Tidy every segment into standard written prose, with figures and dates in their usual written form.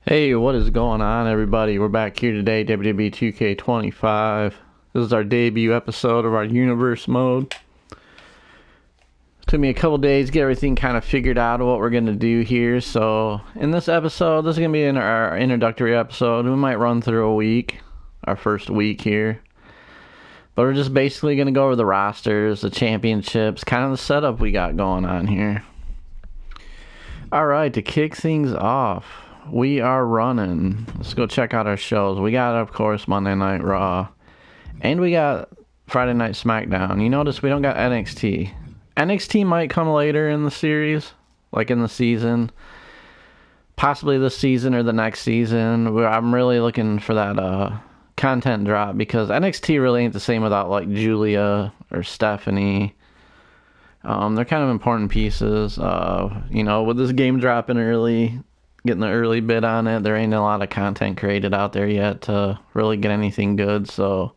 Hey, what is going on, everybody? We're back here today, WWE 2K25. This is our debut episode of our Universe Mode. Took me a couple days to get everything kind of figured out of what we're going to do here. So, in this episode, this is going to be our introductory episode. We might run through a week, our first week here. But we're just basically going to go over the rosters, the championships, kind of the setup we got going on here. Alright, to kick things off, we are running. Let's go check out our shows. We got, of course, Monday Night Raw. And we got Friday Night SmackDown. You notice we don't got NXT. NXT might come later in the series, like in the season. Possibly this season or the next season. I'm really looking for that content drop because NXT really ain't the same without like Julia or Stephanie. They're kind of important pieces. With this game dropping early, getting the early bid on it, there ain't a lot of content created out there yet to really get anything good. So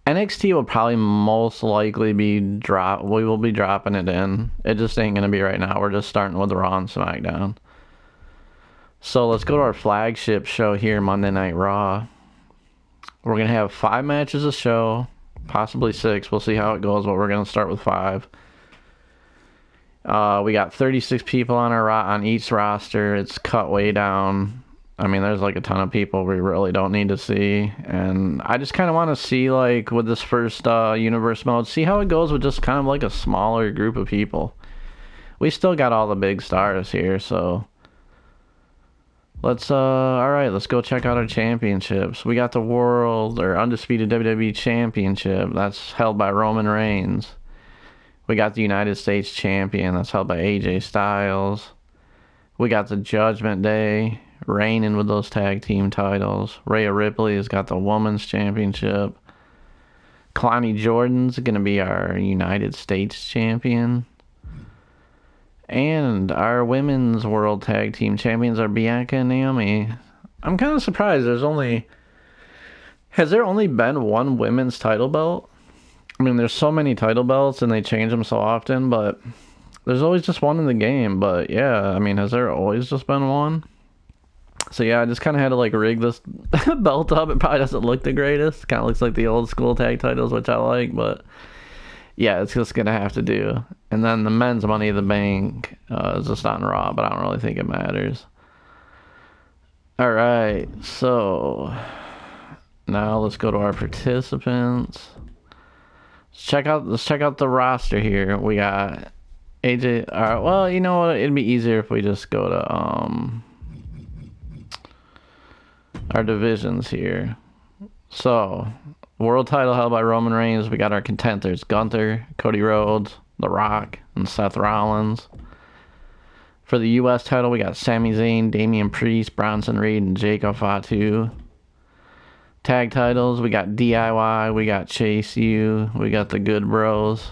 NXT will probably most likely be we will be dropping it in. It just ain't gonna be right now. We're just starting with Raw and SmackDown. So let's go to our flagship show here, Monday Night Raw. We're gonna have 5 matches a show, possibly 6. We'll see how it goes, but we're gonna start with 5. We got 36 people on each roster. It's cut way down. I mean, there's like a ton of people we really don't need to see. And I just kind of want to see, like, with this first Universe mode, see how it goes with just kind of like a smaller group of people. We still got all the big stars here, so alright, let's go check out our championships. We got the World, or Undisputed WWE Championship. That's held by Roman Reigns. We got the United States Champion. That's held by AJ Styles. We got the Judgment Day reigning with those tag team titles. Rhea Ripley has got the Women's Championship. Kalani Jordan's going to be our United States Champion. And our Women's World Tag Team Champions are Bianca and Naomi. I'm kind of surprised has there only been one women's title belt? I mean, there's so many title belts and they change them so often, but there's always just one in the game. But yeah, I mean, has there always just been one? So yeah, I just kind of had to like rig this belt up. It probably doesn't look the greatest. Kind of looks like the old school tag titles, which I like, but yeah, it's just gonna have to do. And then the men's Money in the Bank is just on Raw, but I don't really think it matters. All right, so now let's go to our participants. Let's check out the roster here. We got AJ. All right, well, you know what? It'd be easier if we just go to our divisions here. So, world title held by Roman Reigns. We got our contenders: Gunther, Cody Rhodes, The Rock, and Seth Rollins. For the U.S. title, we got Sami Zayn, Damian Priest, Bronson Reed, and Jacob Fatu. Tag titles, we got DIY, we got Chase U, we got the Good Bros.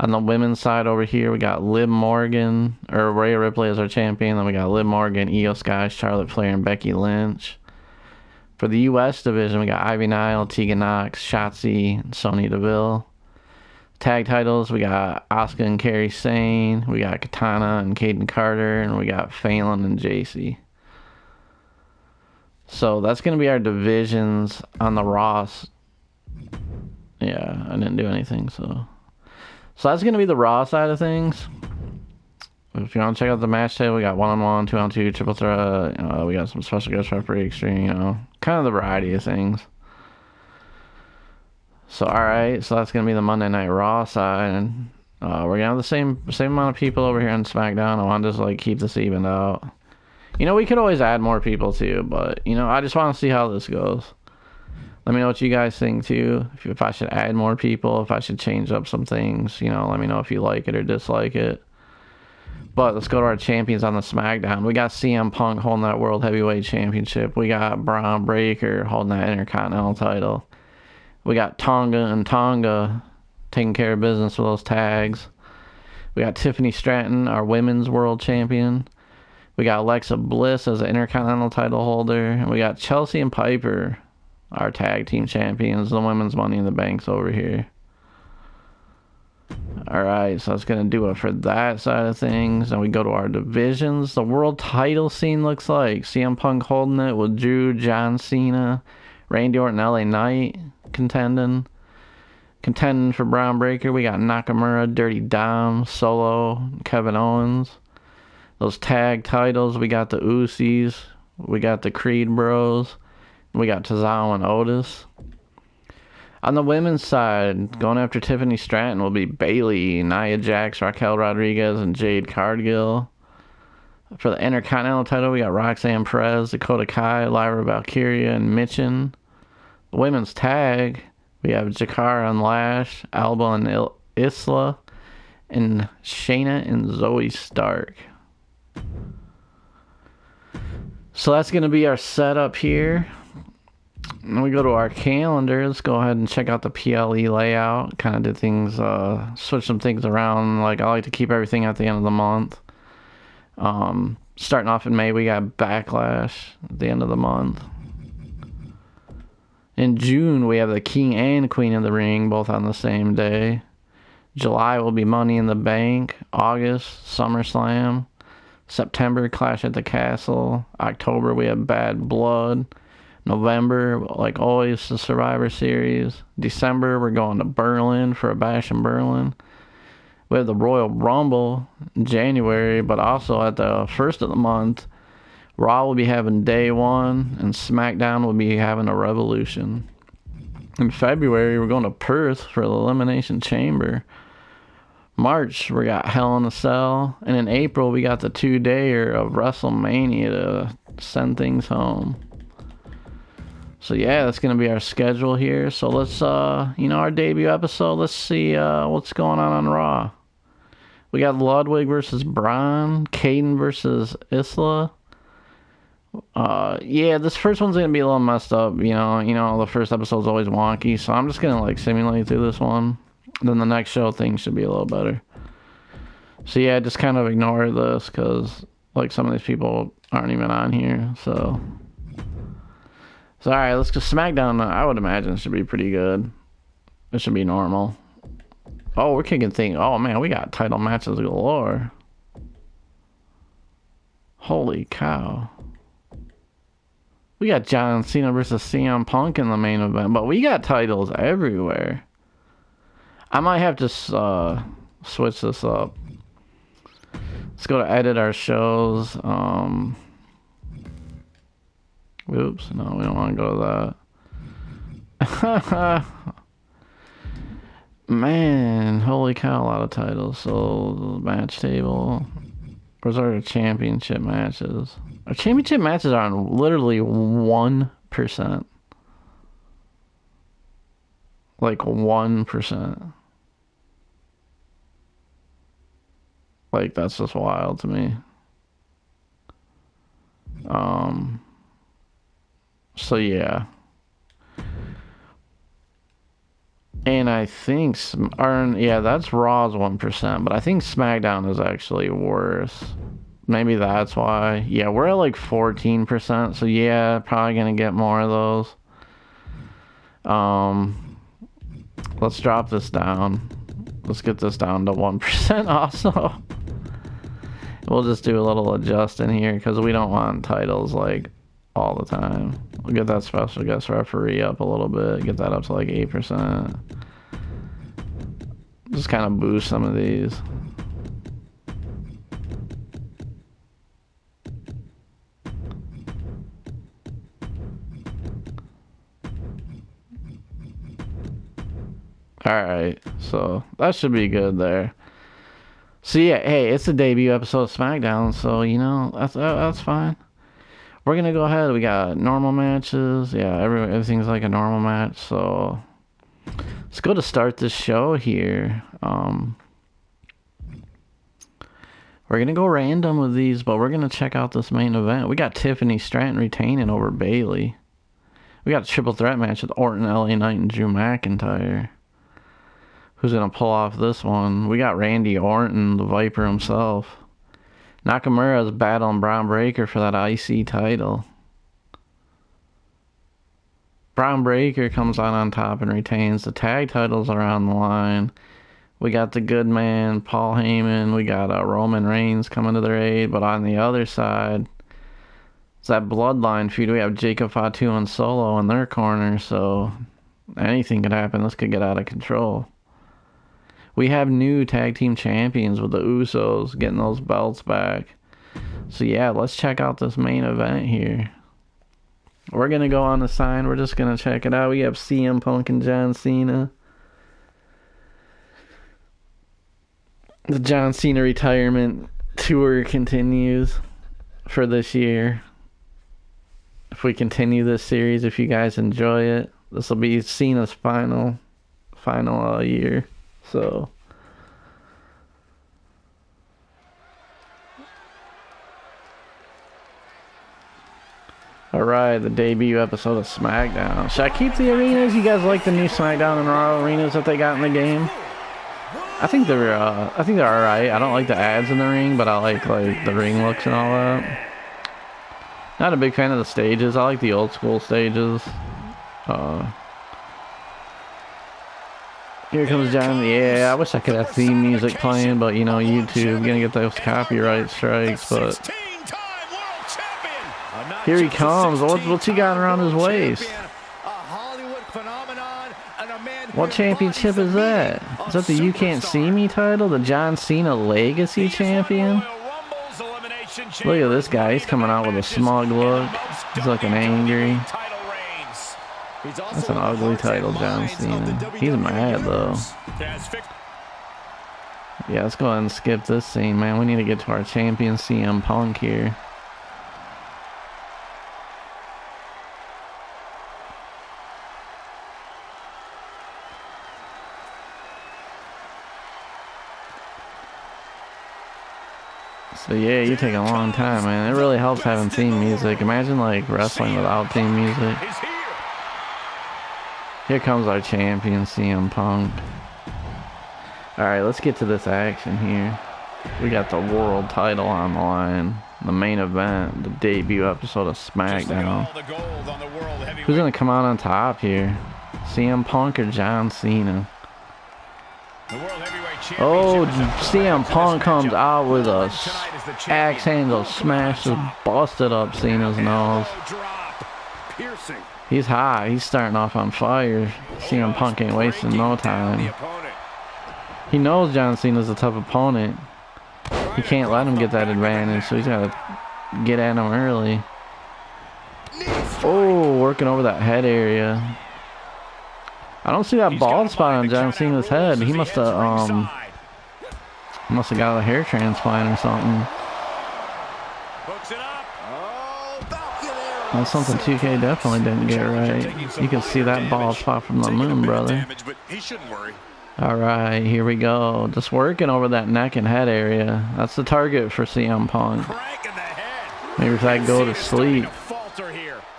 On the women's side over here, we got Rhea Ripley as our champion. Then we got Liv Morgan, Io Sky, Charlotte Flair, and Becky Lynch. For the U.S. division, we got Ivy Nile, Tegan Nox, Shotzi, and Sonya Deville. Tag titles, we got Asuka and Kairi Sane, we got Katana and Kaden Carter, and we got Phelan and JC. So that's going to be our divisions on the Raw. Yeah, I didn't do anything, so that's going to be the Raw side of things. If you want to check out the match table, we got 1-on-1, 2-on-2, triple threat. We got some special guest referee extreme, kind of the variety of things. So, alright, so that's going to be the Monday Night Raw side. And we're going to have the same amount of people over here on SmackDown. I want to just, keep this evened out. We could always add more people too, but, I just want to see how this goes. Let me know what you guys think too. If I should add more people, if I should change up some things, let me know if you like it or dislike it. But let's go to our champions on the SmackDown. We got CM Punk holding that World Heavyweight Championship. We got Braun Breaker holding that Intercontinental title. We got Tonga taking care of business with those tags. We got Tiffany Stratton, our Women's World Champion. We got Alexa Bliss as an Intercontinental title holder. And we got Chelsea and Piper, our tag team champions. The women's Money in the Bank's over here. Alright, so that's going to do it for that side of things. Then we go to our divisions. The world title scene looks like CM Punk holding it with Drew, John Cena, Randy Orton, LA Knight contending. Contending for Braun Breaker, we got Nakamura, Dirty Dom, Solo, Kevin Owens. Those tag titles, we got the Usos, we got the Creed Bros, we got Tozawa and Otis. On the women's side, going after Tiffany Stratton will be Bayley, Nia Jax, Raquel Rodriguez, and Jade Cargill. For the Intercontinental title, we got Roxanne Perez, Dakota Kai, Lyra Valkyria, and Michin. The women's tag, we have Jakara and Lash, Alba and Isla, and Shayna and Zoe Stark. So that's going to be our setup here. Then we go to our calendar. Let's go ahead and check out the PLE layout. Kind of did things, switch some things around. Like, I like to keep everything at the end of the month. Starting off in May, we got Backlash at the end of the month. In June, we have the King and Queen of the Ring, both on the same day. July will be Money in the Bank. August, SummerSlam. September, Clash at the Castle. October, we have Bad Blood. November, like always, the Survivor Series. December, we're going to Berlin for a Bash in Berlin. We have the Royal Rumble in January, but also at the first of the month, Raw will be having Day 1, and SmackDown will be having a Revolution. In February, we're going to Perth for the Elimination Chamber. March, we got Hell in a Cell. And in April, we got the 2-dayer of WrestleMania to send things home. So yeah, that's going to be our schedule here. So let's, our debut episode, let's see what's going on Raw. We got Ludwig versus Braun, Caden versus Isla. Yeah, this first one's going to be a little messed up, the first episode's always wonky, so I'm just going to, simulate through this one. Then the next show, things should be a little better. So yeah, just kind of ignore this, because, some of these people aren't even on here, so... So, alright, let's go SmackDown. I would imagine it should be pretty good. It should be normal. Oh, we're kicking things. Oh, man, we got title matches galore. Holy cow. We got John Cena versus CM Punk in the main event, but we got titles everywhere. I might have to switch this up. Let's go to edit our shows. Oops, no, we don't want to go to that. Man, holy cow, a lot of titles. So, match table. Where's our championship matches? Our championship matches are on literally 1%. 1%. That's just wild to me. So yeah. And I think, that's Raw's 1%, but I think SmackDown is actually worse. Maybe that's why. Yeah, we're at 14%, so yeah, probably gonna get more of those. Let's drop this down. Let's get this down to 1% also. We'll just do a little adjusting here, because we don't want titles all the time. We'll get that special guest referee up a little bit, get that up to 8%. Just kind of boost some of these. Alright, so that should be good there. So yeah, hey, it's a debut episode of SmackDown, so that's fine. We're gonna go ahead. We got normal matches. Yeah, everything's like a normal match. So let's go to start this show here. We're gonna go random with these, but we're gonna check out this main event. We got Tiffany Stratton retaining over Bayley. We got a triple threat match with Orton, LA Knight, and Drew McIntyre. Who's gonna pull off this one? We got Randy Orton, the Viper himself. Nakamura is battling Braun Breaker for that IC title. Braun Breaker comes out on top and retains. The tag titles are on the line. We got the good man, Paul Heyman. We got Roman Reigns coming to their aid. But on the other side, it's that bloodline feud. We have Jacob Fatu and Solo in their corner. So anything could happen. This could get out of control. We have new tag team champions with the Usos getting those belts back. So yeah, let's check out this main event here. We're going to go on the sign. We're just going to check it out. We have CM Punk and John Cena. The John Cena retirement tour continues for this year. If we continue this series, if you guys enjoy it, this will be Cena's final year. So alright, the debut episode of SmackDown. Should I keep the arenas? You guys like the new SmackDown and Raw arenas that they got in the game? I think they're alright. I don't like the ads in the ring, but I like the ring looks and all that. Not a big fan of the stages. I like the old school stages. Here comes John. Yeah, I wish I could have theme music playing, but you know, YouTube gonna get those copyright strikes. But here he comes. What's he got around his waist? What championship is that? Is that the You Can't See Me title? The John Cena Legacy Champion? Look at this guy. He's coming out with a smug look. He's looking angry. That's an ugly title, John Cena. He's mad, though. Yeah, let's go ahead and skip this scene, man. We need to get to our champion, CM Punk, here. So yeah, you take a long time, man. It really helps having theme music. Imagine like wrestling without theme music. Here comes our champion, CM Punk. Alright, let's get to this action here. We got the world title on the line. The main event, the debut episode of SmackDown. Who's gonna come out on top here? CM Punk or John Cena? Oh, CM Punk comes out with a axe handle smash, just busted up Cena's nose. He's hot. He's starting off on fire. CM Punk ain't wasting no time. He knows John Cena's a tough opponent. He can't let him get that advantage, so he's got to get at him early. Oh, working over that head area. I don't see that bald spot on John Cena's head. He must have got a hair transplant or something. That's something 2K definitely didn't get right. You can see that bald spot from the moon, brother. Alright, here we go. Just working over that neck and head area. That's the target for CM Punk. Maybe if I go to sleep.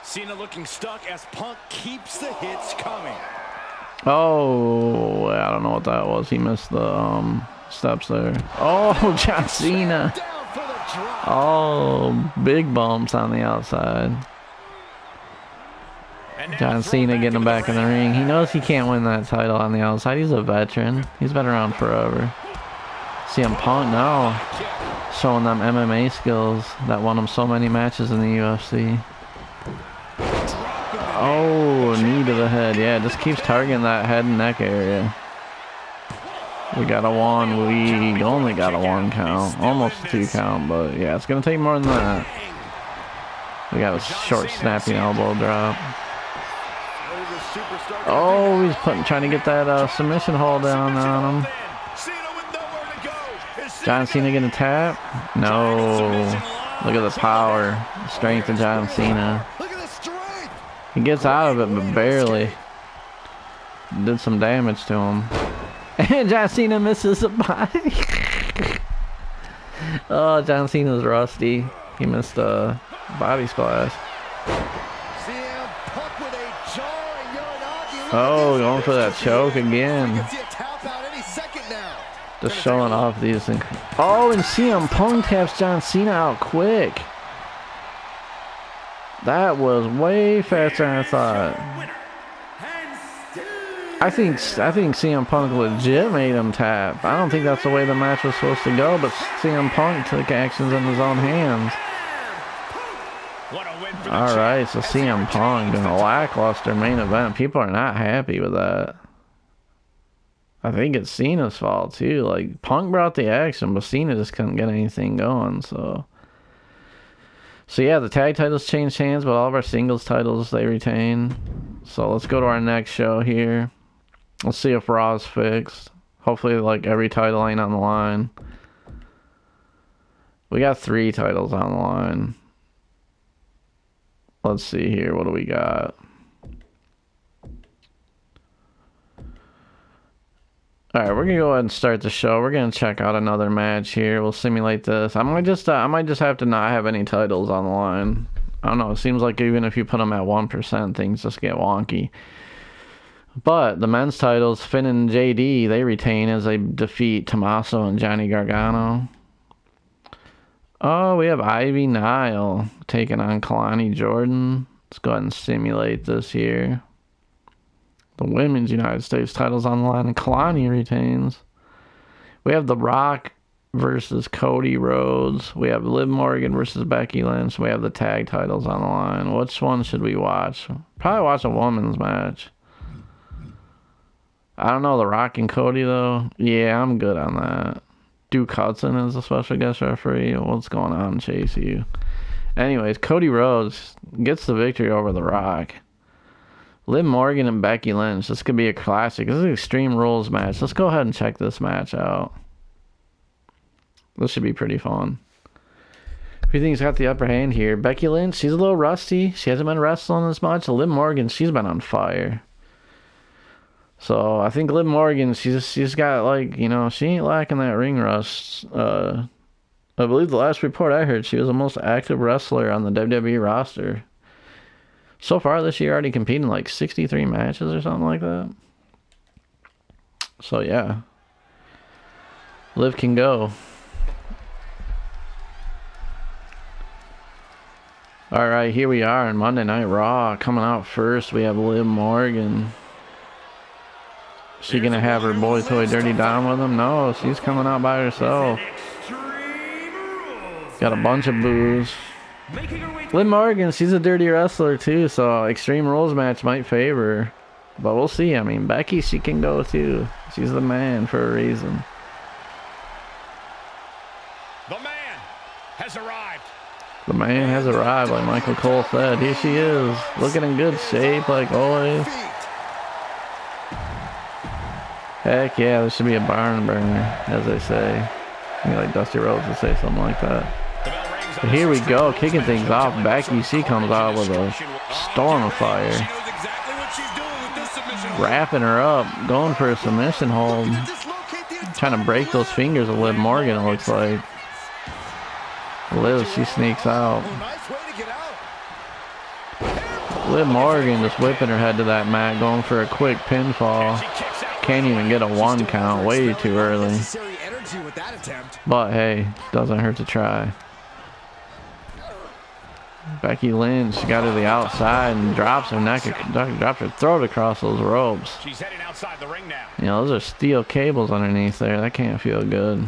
Cena looking stuck as Punk keeps the hits coming. Oh, I don't know what that was. He missed the steps there. Oh, John Cena. Oh, big bumps on the outside. John Cena getting him back in the ring. He knows he can't win that title on the outside. He's a veteran. He's been around forever. CM Punk now showing them MMA skills that won him so many matches in the UFC. Oh, knee to the head. Yeah, just keeps targeting that head and neck area. We got a one. We only got a 1 count. Almost a 2 count, but yeah, it's going to take more than that. We got a short snapping elbow drop. Oh, he's trying to get that submission hold down on him. John Cena gonna tap? No. Look at the power, the strength of John Cena. He gets out of it, but barely. Did some damage to him. And John Cena misses a body. Oh, John Cena's rusty. He missed a body splash. Oh, going for that choke again. Just showing off these things. Oh, and CM Punk taps John Cena out quick. That was way faster than I thought. I think CM Punk legit made him tap. I don't think that's the way the match was supposed to go, but CM Punk took actions in his own hands. All right, so CM Punk in a lackluster main event. People are not happy with that. I think it's Cena's fault too. Like, Punk brought the action, but Cena just couldn't get anything going. So yeah, the tag titles changed hands, but all of our singles titles they retain. So let's go to our next show here. Let's see if Raw's fixed. Hopefully, like, every title ain't on the line. We got 3 titles on the line. Let's see here. What do we got? Alright, we're gonna go ahead and start the show. We're gonna check out another match here. We'll simulate this. I might just have to not have any titles on the line. I don't know. It seems like even if you put them at 1%, things just get wonky. But the men's titles, Finn and JD, they retain as they defeat Tommaso and Johnny Gargano. Oh, we have Ivy Nile taking on Kalani Jordan. Let's go ahead and simulate this here. The women's United States titles on the line, and Kalani retains. We have The Rock versus Cody Rhodes. We have Liv Morgan versus Becky Lynch. We have the tag titles on the line. Which one should we watch? Probably watch a women's match. I don't know, The Rock and Cody, though. Yeah, I'm good on that. Duke Hudson is a special guest referee. What's going on, Chase you? Anyways, Cody Rhodes gets the victory over The Rock. Liv Morgan and Becky Lynch. This could be a classic. This is an Extreme Rules match. Let's go ahead and check this match out. This should be pretty fun. Who do you think's got the upper hand here? Becky Lynch, she's a little rusty. She hasn't been wrestling as much. Liv Morgan, she's been on fire. So I think Liv Morgan, she's got, like, you know, she ain't lacking that ring rust. I believe the last report I heard, she was the most active wrestler on the WWE roster. So far this year, already competed in like 63 matches or something like that. So yeah, Liv can go. All right, here we are on Monday Night Raw. Coming out first, we have Liv Morgan. She gonna have her boy Toy Dirty Dom with him? No, she's coming out by herself. Got a bunch of boos. Liv Morgan, she's a dirty wrestler too, so Extreme Rules match might favor her. But we'll see. I mean, Becky, she can go too. She's the man for a reason. The man has arrived. The man has arrived, like Michael Cole said. Here she is, looking in good shape like always. Heck yeah, this should be a barn burner, as they say. I mean, like Dusty Rhodes would say something like that. But here we go, kicking things off. Becky, she comes out with a storm of fire. Wrapping her up, going for a submission hold. Trying to break those fingers of Liv Morgan, it looks like. Liv, she sneaks out. Liv Morgan just whipping her head to that mat, going for a quick pinfall. Can't even get a 1 count, way too early. But hey, doesn't hurt to try. Becky Lynch got to the outside and drops her neck, drops her throat across those ropes. She's heading outside the ring now. You know, those are steel cables underneath there. That can't feel good.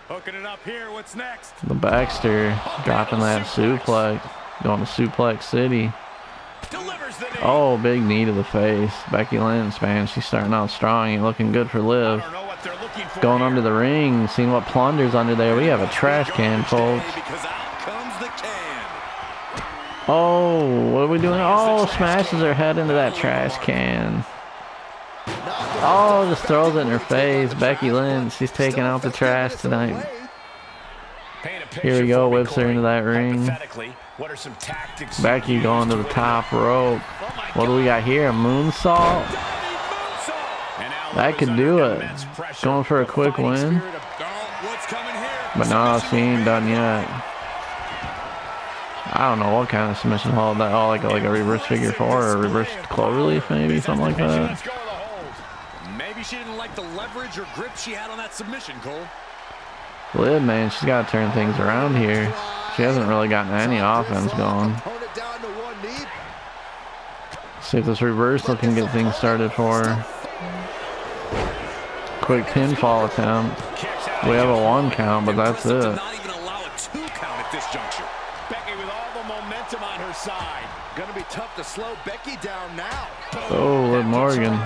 Hooking it up here. What's next? The Baxter dropping that suplex, going to Suplex City. Oh, big knee to the face. Becky Lynch, man, she's starting out strong and looking good for Liv. Going under the ring, seeing what plunder's under there. We have a trash can, folks. Oh, what are we doing? Oh, smashes her head into that trash can. Oh, just throws it in her face. Becky Lynch, she's taking out the trash tonight. Here we go, whips her into that ring. Becky going to the top rope. What do we got here? A moonsault? That could do it. Going for a quick win. But no, she ain't done yet. I don't know what kind of submission hold that. Oh, like a reverse figure 4 or a reverse cloverleaf, maybe something like that. Maybe she didn't like the leverage or grip she had on that submission, Cole. Liv, man, she's got to turn things around here. She hasn't really gotten any offense going. See if this reversal can get things started for her. Quick pinfall attempt. We have a 1 count, but that's it. Not even allow a 2 count at this juncture. Becky with all the momentum on her side. Gonna be tough to slow Becky down now. Oh, Liv Morgan.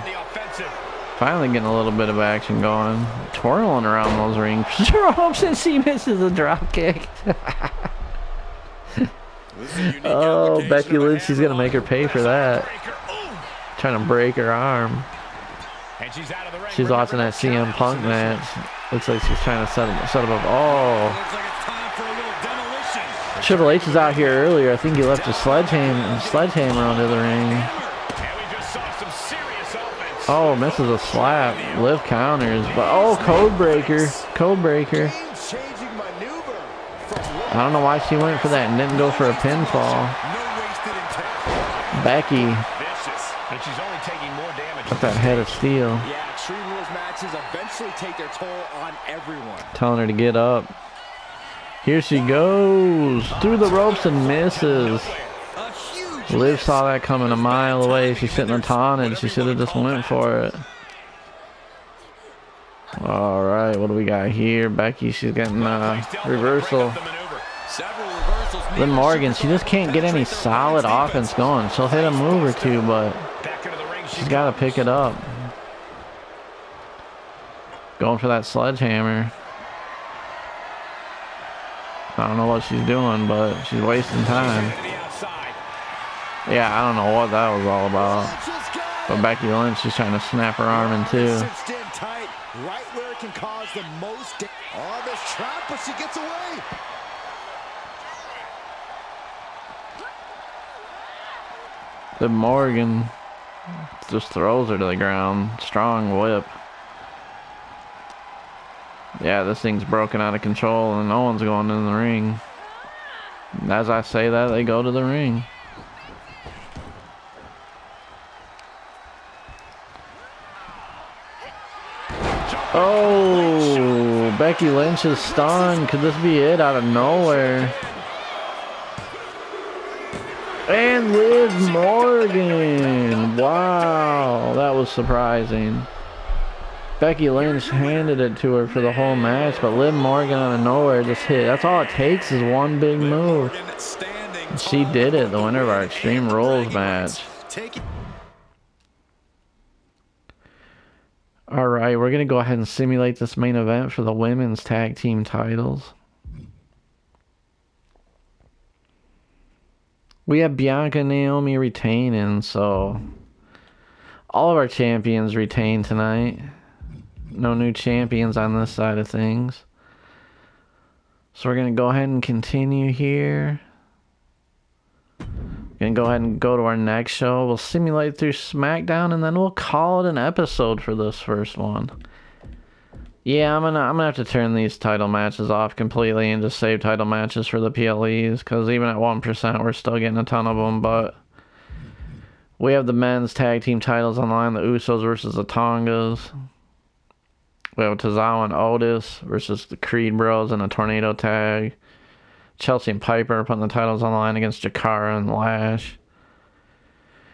Finally getting a little bit of action going. Twirling around those rings. Drops and she misses a drop kick. Oh, Becky Lynch, she's going to make her pay for that. Trying to break her arm. She's watching that CM Punk match. Looks like she's trying to set him up. Oh. Triple H is out here earlier. I think he left a sledgehammer onto the ring. Oh, misses a slap. Liv counters, but oh, code breaker. I don't know why she went for that and didn't go for a pinfall. Becky. Got that head of steel. Yeah, Extreme Rules matches eventually take their toll on everyone. Telling her to get up. Here she goes. Through the ropes and misses. Liv saw that coming a mile away. She's sitting on taunted. She should have just went for it. All right, what do we got here? Becky, she's getting a reversal. Liv Morgan, she just can't get any solid offense going. She'll hit a move or two, but she's got to pick it up. Going for that sledgehammer. I don't know what she's doing, but she's wasting time. Yeah, I don't know what that was all about. But Becky Lynch, she's trying to snap her arm in two. Right where it can cause the most damage. Oh, this trap, but she gets away. Liv Morgan just throws her to the ground. Strong whip. Yeah, this thing's broken out of control and no one's going in the ring. And as I say that, they go to the ring. Oh, Becky Lynch is stunned. Could this be it out of nowhere? And Liv Morgan. Wow, that was surprising. Becky Lynch handed it to her for the whole match, but Liv Morgan out of nowhere just hit. That's all it takes is one big move. And she did it, the winner of our Extreme Rules match. Alright, we're going to go ahead and simulate this main event for the women's tag team titles. We have Bianca and Naomi retaining, so all of our champions retain tonight. No new champions on this side of things. So we're going to go ahead and continue here. Gonna go ahead and go to our next show. We'll simulate through SmackDown and then we'll call it an episode for this first one. Yeah, I'm gonna have to turn these title matches off completely and just save title matches for the PLEs, because even at 1% we're still getting a ton of them. But we have the men's tag team titles on the line, the Usos versus the Tongas. We have Tozawa and Otis versus the Creed Bros in a tornado tag. Chelsea and Piper putting the titles on the line against Jakara and Lash.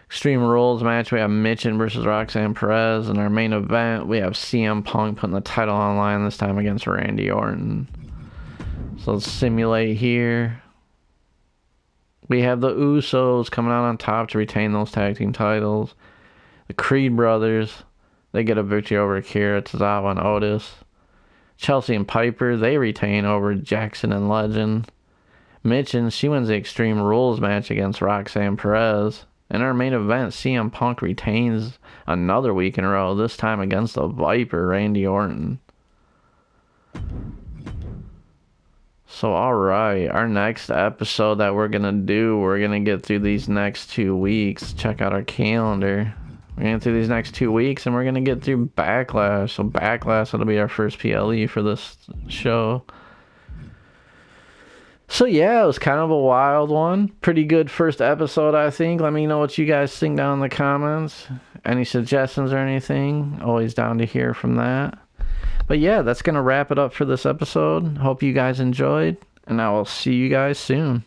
Extreme Rules match, we have Mitchin versus Roxanne Perez. In our main event, we have CM Punk putting the title on the line, this time against Randy Orton. So let's simulate here. We have the Usos coming out on top to retain those tag team titles. The Creed brothers, they get a victory over Akira, Tozawa, and Otis. Chelsea and Piper, they retain over Jackson and Legend. Mitchin, she wins the Extreme Rules match against Roxanne Perez. In our main event, CM Punk retains another week in a row, this time against the Viper, Randy Orton. So, alright, our next episode that we're going to do, we're going to get through these next 2 weeks. Check out our calendar. We're going to get through these next 2 weeks, and we're going to get through Backlash. So, Backlash, that'll be our first PLE for this show. So yeah, it was kind of a wild one. Pretty good first episode, I think. Let me know what you guys think down in the comments. Any suggestions or anything? Always down to hear from that. But yeah, that's going to wrap it up for this episode. Hope you guys enjoyed, and I will see you guys soon.